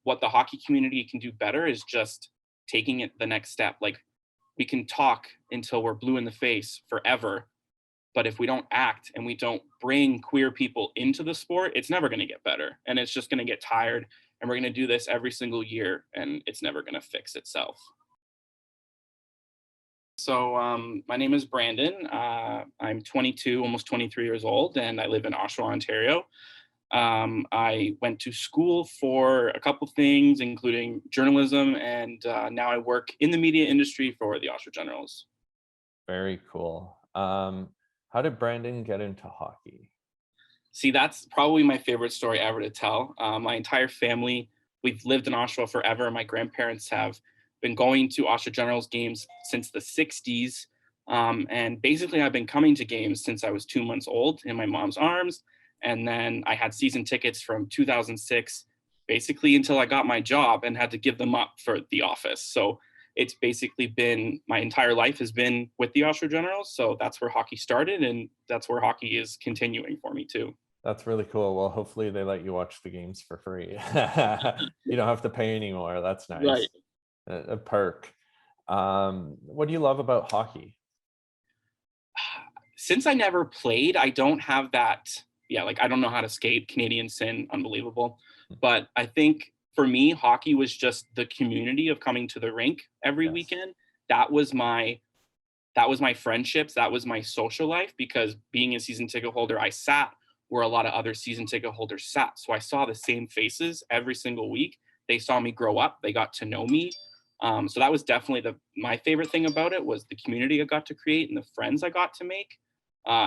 what the hockey community can do better is just taking it the next step. Like, we can talk until we're blue in the face forever, but if we don't act and we don't bring queer people into the sport, it's never going to get better, and it's just going to get tired. And we're going to do this every single year, and it's never going to fix itself. So, my name is Brandon. I'm 22, almost 23 years old, and I live in Oshawa, Ontario. I went to school for a couple things, including journalism, and now I work in the media industry for the Oshawa Generals. Very cool. How did Brandon get into hockey? See, that's probably my favorite story ever to tell. My entire family, we've lived in Oshawa forever. My grandparents have been going to Oshawa Generals games since the 60s. And basically, I've been coming to games since I was 2 months old in my mom's arms. And then I had season tickets from 2006, basically until I got my job and had to give them up for the office. So it's basically been my entire life has been with the Oshawa Generals. So that's where hockey started, and that's where hockey is continuing for me too. That's really cool. Well, hopefully they let you watch the games for free. You don't have to pay anymore. That's Right. nice. A perk. What do you love about hockey? Since I never played, I don't have that. Yeah, like I don't know how to skate. Canadian sin, unbelievable. But I think for me, hockey was just the community of coming to the rink every Yes. weekend. That was my friendships. That was my social life, because being a season ticket holder, I sat where a lot of other season ticket holders sat. So I saw the same faces every single week. They saw me grow up. They got to know me. So that was definitely my favorite thing about it, was the community I got to create and the friends I got to make.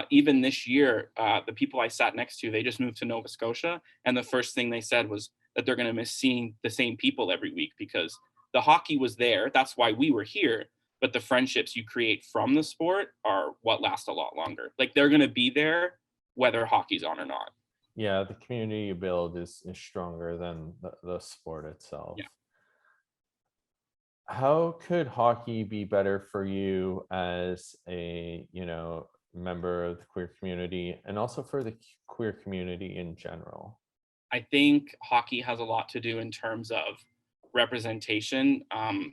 Even this year, the people I sat next to, they just moved to Nova Scotia, and the first thing they said was that they're going to miss seeing the same people every week, because the hockey was there. That's why we were here. But the friendships you create from the sport are what last a lot longer. Like, they're going to be there whether hockey's on or not. Yeah, the community you build is stronger than the sport itself. Yeah. How could hockey be better for you as a, member of the queer community and also for the queer community in general? I think hockey has a lot to do in terms of representation. I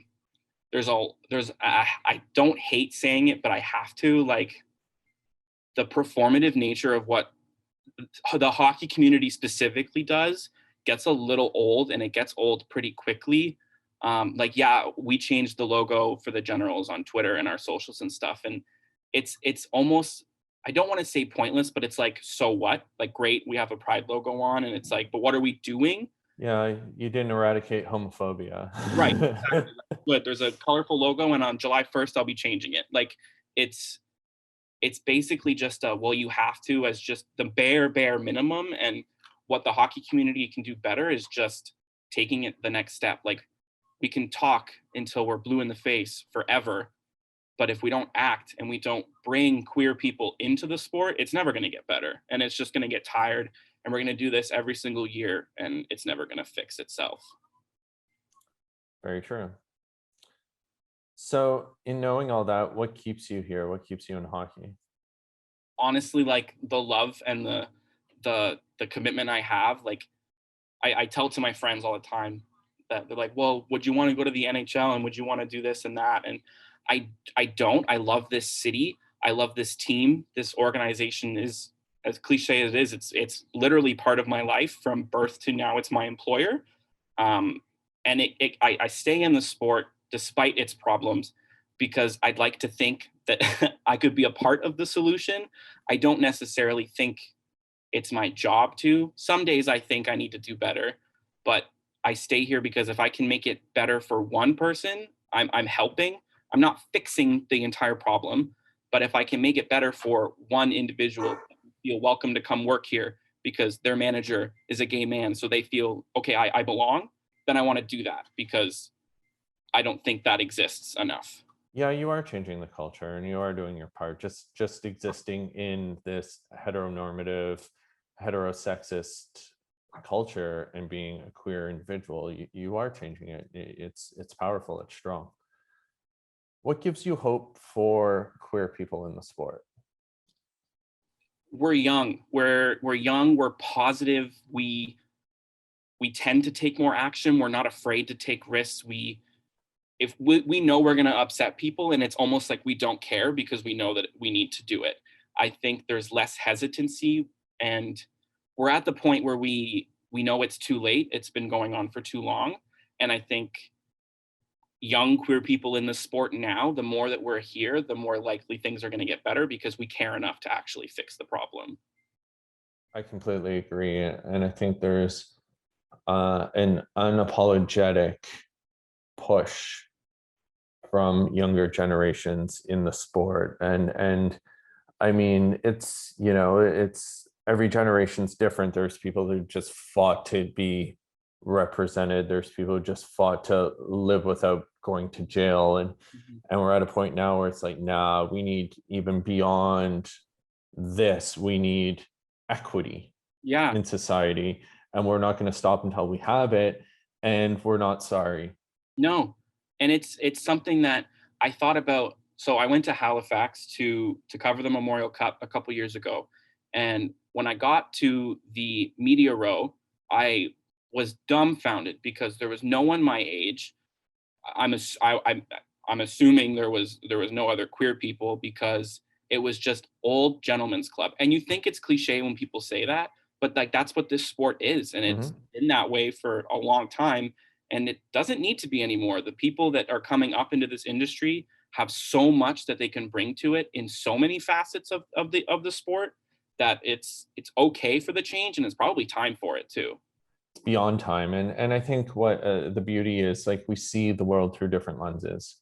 don't hate saying it, but I have to. Like, the performative nature of what the hockey community specifically does gets a little old, and it gets old pretty quickly. Like, yeah, we changed the logo for the Generals on Twitter and our socials and stuff, and it's almost, I don't want to say pointless, but it's like, so what? Like, great, we have a pride logo on, and it's like, but what are we doing? Yeah, you didn't eradicate homophobia. Right, exactly. Like, good. There's a colorful logo, and on July 1st, I'll be changing it. Like, it's it's basically just a, well, you have to, as just the bare minimum. And what the hockey community can do better is just taking it the next step. Like, we can talk until we're blue in the face forever, but if we don't act and we don't bring queer people into the sport, it's never going to get better, and it's just going to get tired. And we're going to do this every single year, and it's never going to fix itself. Very true. So, in knowing all that, what keeps you here? What keeps you in hockey? Honestly, like, the love and the commitment I have. Like, I tell to my friends all the time that they're like, well, would you want to go to the NHL, and would you want to do this and that? And I don't. I love this city. I love this team. This organization is, as cliche as it is, it's literally part of my life from birth to now. It's my employer. Um, and I stay in the sport despite its problems, because I'd like to think that I could be a part of the solution. I don't necessarily think it's my job to. Some days I think I need to do better, but I stay here because if I can make it better for one person, I'm helping. I'm not fixing the entire problem, but if I can make it better for one individual, feel welcome to come work here because their manager is a gay man, so they feel okay, I belong, then I want to do that, because I don't think that exists enough. Yeah, you are changing the culture and you are doing your part. Just existing in this heteronormative, heterosexist culture and being a queer individual, you are changing it. It's powerful, it's strong. What gives you hope for queer people in the sport? We're young. We're young. We're positive. we tend to take more action. We're not afraid to take risks. If we know we're going to upset people, and it's almost like we don't care because we know that we need to do it. I think there's less hesitancy, and we're at the point where we know it's too late. It's been going on for too long. And I think young queer people in the sport now, the more that we're here, the more likely things are going to get better because we care enough to actually fix the problem. I completely agree. And I think there's an unapologetic push from younger generations in the sport. And I mean, it's, you know, it's every generation's different. There's people who just fought to be represented. There's people who just fought to live without going to jail. Mhm. And we're at a point now where it's like, nah, we need even beyond this, we need equity Yeah, in society, and we're not going to stop until we have it, and we're not sorry. no. And it's something that I thought about. So I went to Halifax to cover the Memorial Cup a couple years ago. And when I got to the media row, I was dumbfounded because there was no one my age. I'm assuming there was no other queer people because it was just old gentlemen's club. And you think it's cliche when people say that, but like that's what this sport is, and it's Mhm. been that way for a long time. And it doesn't need to be anymore. The people that are coming up into this industry have so much that they can bring to it in so many facets of the sport that it's okay for the change, and it's probably time for it too. Beyond time. And I think what the beauty is, like, we see the world through different lenses,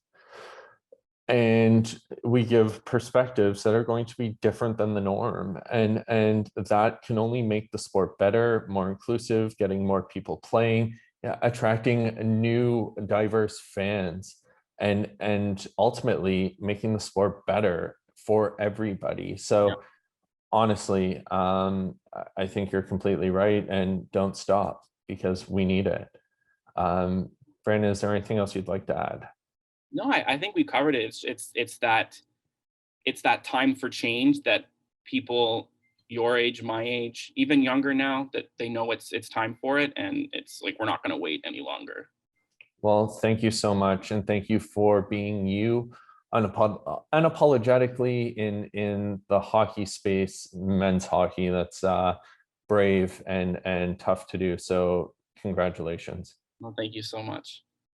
and we give perspectives that are going to be different than the norm, and that can only make the sport better, more inclusive, getting more people playing, yeah, attracting new diverse fans, and ultimately making the sport better for everybody. Yeah. So honestly, I think you're completely right, and don't stop because we need it. um Brandon, is there anything else you'd like to add? No, I think we covered it. It's that time for change that people your age, my age, even younger now, that they know it's time for it, and it's like we're not going to wait any longer. Well, thank you so much, and thank you for being you, unapologetically in the hockey space, men's hockey. That's brave and tough to do. So congratulations. Well, thank you so much.